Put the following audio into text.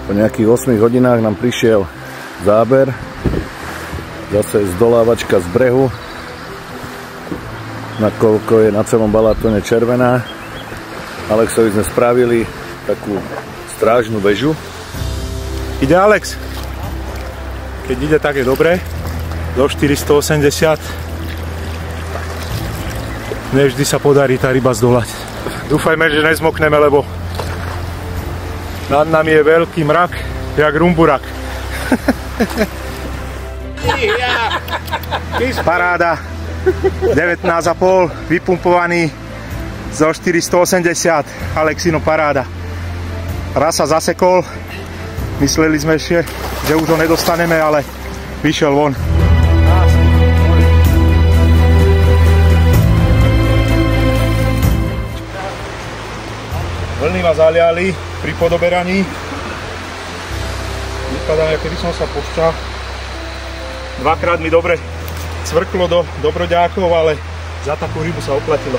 Po nejakých 8 hodinách nám prišiel záber. Zase zdolávačka z brehu. Nakoľko je na celom Balatone červená. Alexovi sme spravili takú strážnu väžu. Ide Alex? Keď ide, tak je dobre. Do 480. Nevždy sa podarí tá ryba zdolať. Dúfajme, že nezmokneme, lebo nad nami je veľký mrak, jak rumburak. Paráda. 19,5, vypumpovaný zo 480. Alexino paráda. Raz sa zasekol. Mysleli sme ešte, že už ho nedostaneme, ale vyšiel von. Vlny ma zaliali pri podoberaní. Vypadá, keby som sa pošťal. Dvakrát mi dobre cvrklo do dobroďákov, ale za takú rybu sa oplatilo.